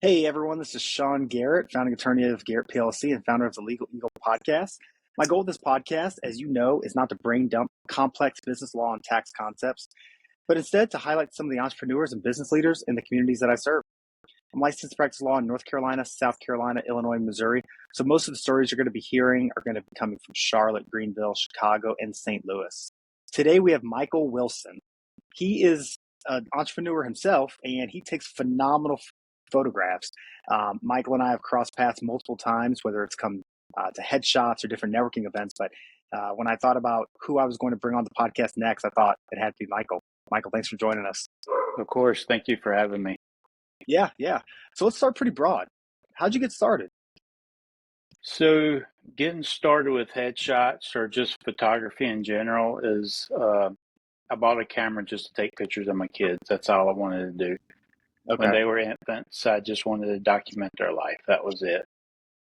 Hey everyone, this is Shawn Garrett, founding attorney of Garrett PLC and founder of the Legal Eagle podcast. My goal with this podcast, as you know, is not to brain dump complex business law and tax concepts, but instead to highlight some of the entrepreneurs and business leaders in the communities that I serve. I'm licensed to practice law in North Carolina, South Carolina, Illinois, Missouri. So most of the stories you're going to be hearing are going to be coming from Charlotte, Greenville, Chicago, and St. Louis. Today we have Michael Wilson. He is an entrepreneur himself, and he takes phenomenal photographs. Michael and I have crossed paths multiple times, whether it's come to headshots or different networking events. But when I thought about who I was going to bring on the podcast next, I thought it had to be Michael. Michael, thanks for joining us. Of course. Thank you for having me. Yeah. So let's start pretty broad. How'd you get started? So getting started with headshots or just photography in general is I bought a camera just to take pictures of my kids. That's all I wanted to do. Okay. When they were infants, I just wanted to document their life. That was it.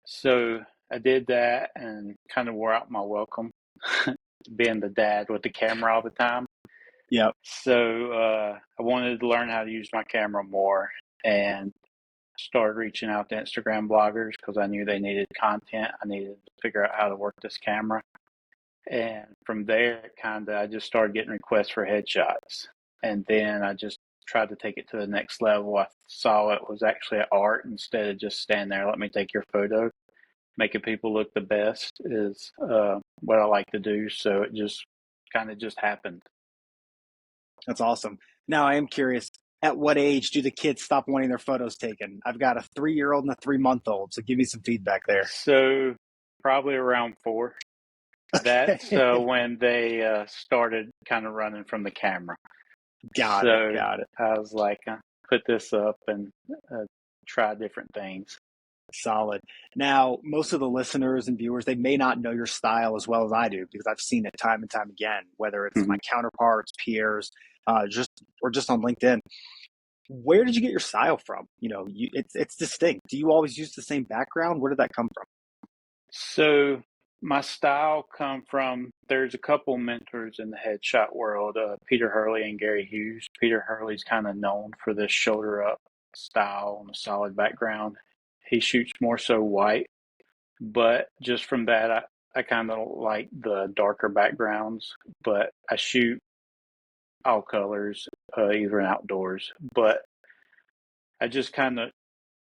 So I did that and kind of wore out my welcome being the dad with the camera all the time. Yep. So I wanted to learn how to use my camera more and started reaching out to Instagram bloggers because I knew they needed content. I needed to figure out how to work this camera. And from there, I just started getting requests for headshots. And then I just tried to take it to the next level. I saw it was actually an art instead of just stand there, let me take your photo. Making people look the best is what I like to do. So it just happened. That's awesome. Now I am curious, at what age do the kids stop wanting their photos taken? I've got a 3-year-old and a 3-month-old, so give me some feedback there. So probably around 4. Okay. That's when they started kind of running from the camera. Got it. I was like, put this up and try different things. Solid. Now, most of the listeners and viewers, they may not know your style as well as I do because I've seen it time and time again, whether it's my counterparts, peers, just on LinkedIn. Where did you get your style from? It's distinct. Do you always use the same background? Where did that come from? So my style come from, there's a couple mentors in the headshot world, Peter Hurley and Gary Hughes. Peter Hurley's kind of known for this shoulder up style on a solid background. He shoots more so white, but just from that, I kind of like the darker backgrounds, but I shoot all colors, even outdoors. But I just kind of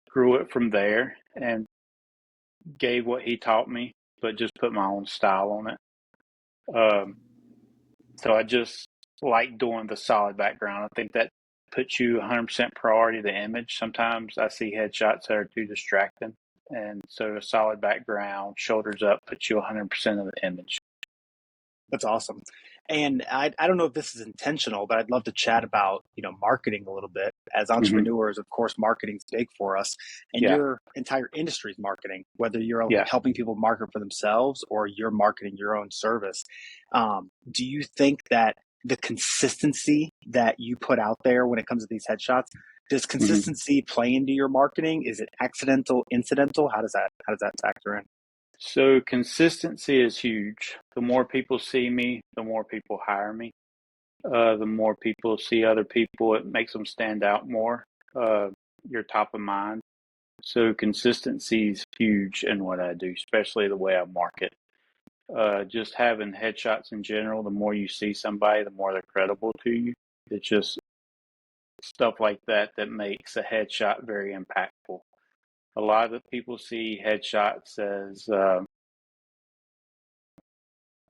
grew it from there and gave what he taught me, but just put my own style on it. So I just like doing the solid background. I think that puts you 100% priority to the image. Sometimes I see headshots that are too distracting. And so a solid background, shoulders up, puts you 100% of the image. That's awesome. And I don't know if this is intentional, but I'd love to chat about, marketing a little bit. As entrepreneurs, of course, marketing's big for us. And your entire industry is marketing, whether you're helping people market for themselves or you're marketing your own service. Do you think that the consistency that you put out there when it comes to these headshots, does consistency play into your marketing? Is it accidental, incidental? How does that factor in? So consistency is huge. The more people see me, the more people hire me. The more people see other people, it makes them stand out more. You're top of mind. So consistency is huge in what I do, especially the way I market. Just having headshots in general, the more you see somebody, the more they're credible to you. It's just stuff like that makes a headshot very impactful. A lot of people see headshots as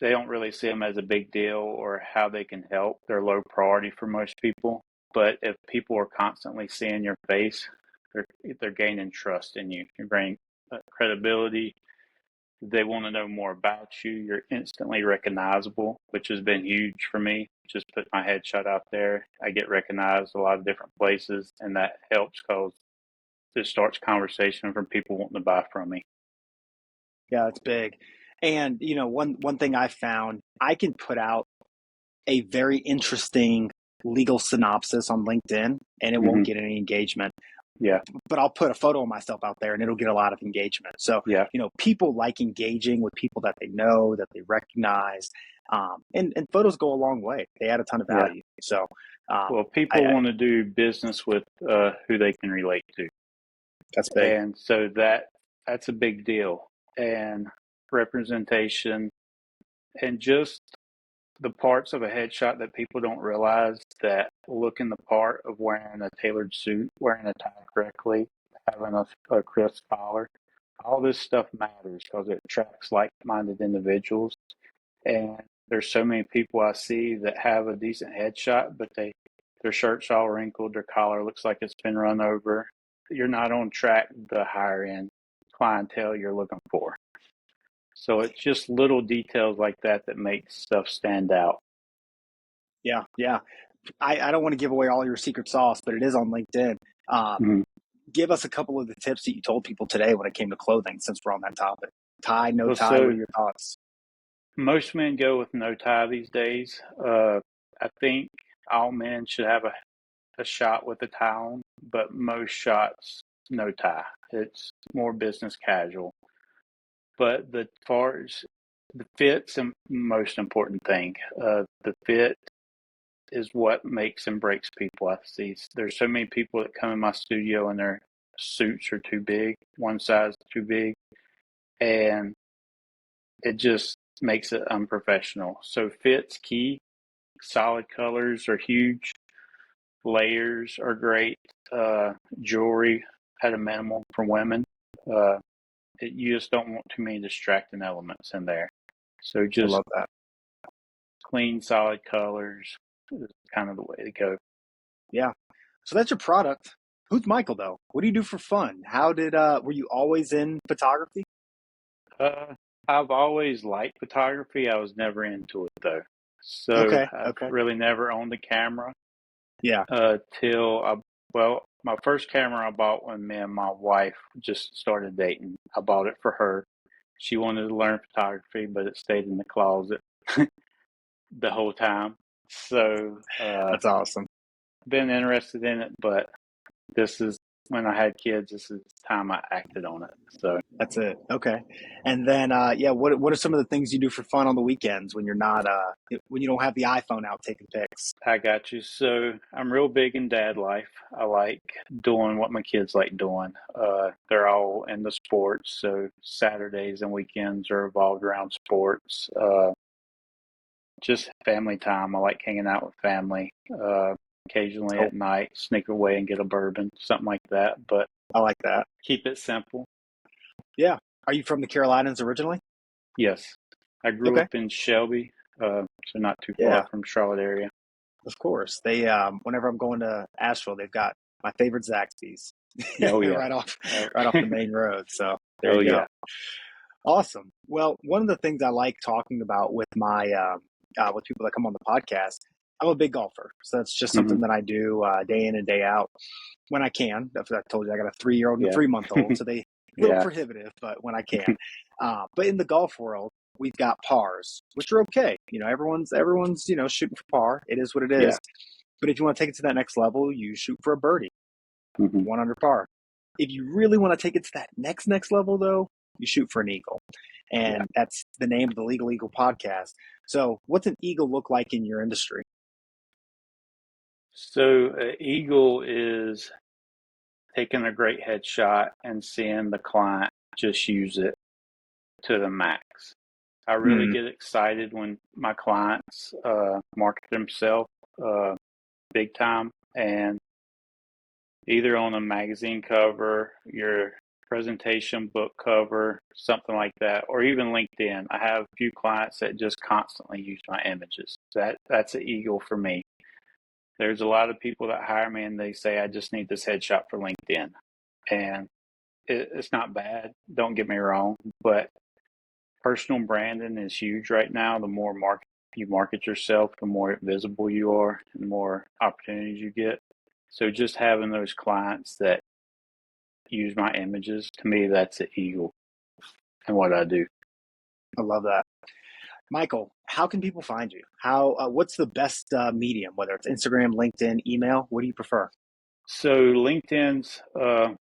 they don't really see them as a big deal or how they can help. They're low priority for most people. But if people are constantly seeing your face, they're gaining trust in you. You're gaining credibility. They want to know more about you. You're instantly recognizable, which has been huge for me. Just put my headshot out there. I get recognized a lot of different places, and that helps because it starts conversation from people wanting to buy from me. Yeah, it's big. And, one thing I found, I can put out a very interesting legal synopsis on LinkedIn and it won't get any engagement. Yeah. But I'll put a photo of myself out there and it'll get a lot of engagement. So, people like engaging with people that they know, that they recognize. And photos go a long way. They add a ton of value. So, people want to do business with who they can relate to. That's big. And so that's a big deal. And representation and just the parts of a headshot that people don't realize that look in the part of wearing a tailored suit, wearing a tie correctly, having a crisp collar. All this stuff matters because it attracts like-minded individuals. And there's so many people I see that have a decent headshot, but their shirt's all wrinkled, their collar looks like it's been run over. You're not on track the higher end clientele you're looking for. So it's just little details like that that make stuff stand out. Yeah, yeah. I don't want to give away all your secret sauce, but it is on LinkedIn. Mm-hmm. Give us a couple of the tips that you told people today when it came to clothing, since we're on that topic. Tie, no Well, tie, what so are your thoughts? most men go with no tie these days. I think all men should have a shot with a tie on, but most shots, no tie. It's more business casual. But the far as the fit's the most important thing. The fit is what makes and breaks people. I see there's so many people that come in my studio and their suits are too big, one size too big, and it just makes it unprofessional. So fit's key. Solid colors are huge. Layers are great. Jewelry at a minimum for women. You just don't want too many distracting elements in there. So I just love that. clean, solid colors is kind of the way to go. Yeah. So that's your product. Who's Michael though? What do you do for fun? How did were you always in photography? I've always liked photography. I was never into it though. So Okay. I've Okay. really never owned a camera Yeah. well, my first camera I bought when me and my wife just started dating. I bought it for her. She wanted to learn photography, but it stayed in the closet the whole time. So, That's awesome. been interested in it, but this is when I had kids, this is the time I acted on it. So That's it. Okay. And then yeah, what are some of the things you do for fun on the weekends when you're not when you don't have the iPhone out taking pics? I got you. So I'm real big in dad life. I like doing what my kids like doing. They're all into sports, so Saturdays and weekends are revolved around sports. Just family time. I like hanging out with family. Occasionally Cool. at night, sneak away and get a bourbon, something like that. But I like that. keep it simple. Yeah. Are you from the Carolinas originally? Yes, I grew Okay. up in Shelby, so not too far Yeah, from Charlotte area. of course. They whenever I'm going to Asheville, they've got my favorite Zaxby's Oh yeah. right off Oh, right off the main road. So there oh you go. yeah. Awesome. Well, one of the things I like talking about with my with people that come on the podcast, I'm a big golfer, so that's just Hmm. something that I do day in and day out when I can. I told you I got a 3-year-old and a Yeah. 3-month old, so they a little Yeah. prohibitive, but when I can. But in the golf world, we've got pars, which are okay. You know, everyone's shooting for par. It is what it Yeah. is. But if you want to take it to that next level, you shoot for a birdie, Hmm. 1 under par. If you really want to take it to that next level, though, you shoot for an eagle. Yeah. And that's the name of the Legal Eagle podcast. So what's an eagle look like in your industry? So Eagle is taking a great headshot and seeing the client just use it to the max. I really Mm, get excited when my clients market themselves big time, and either on a magazine cover, your presentation book cover, something like that, or even LinkedIn. I have a few clients that just constantly use my images. That's an eagle for me. There's a lot of people that hire me and they say, I just need this headshot for LinkedIn. And it's not bad, don't get me wrong, but personal branding is huge right now. The more you market yourself, the more visible you are, and the more opportunities you get. So just having those clients that use my images, to me, that's an eagle in what I do. I love that. Michael, how can people find you? What's the best medium, whether it's Instagram, LinkedIn, email? What do you prefer? So LinkedIn's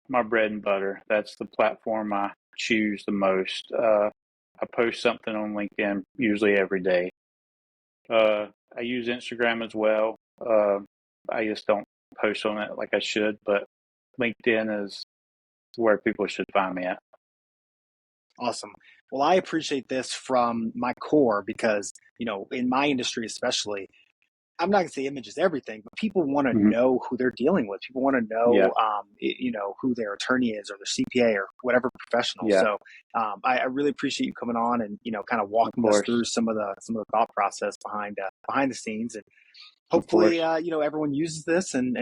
my bread and butter. That's the platform I choose the most. I post something on LinkedIn usually every day. I use Instagram as well. I just don't post on it like I should, but LinkedIn is where people should find me at. Awesome. Well, I appreciate this from my core because, in my industry especially, I'm not going to say image is everything, but people want to Mm-hmm. know who they're dealing with. People want to know, who their attorney is or their CPA or whatever professional. Yeah. So I really appreciate you coming on and kind of walking us through some of the thought process behind the scenes, and hopefully everyone uses this and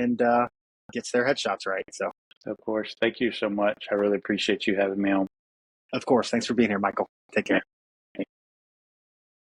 gets their headshots right. So of course, thank you so much. I really appreciate you having me on. of course, thanks for being here, Michael. Take care.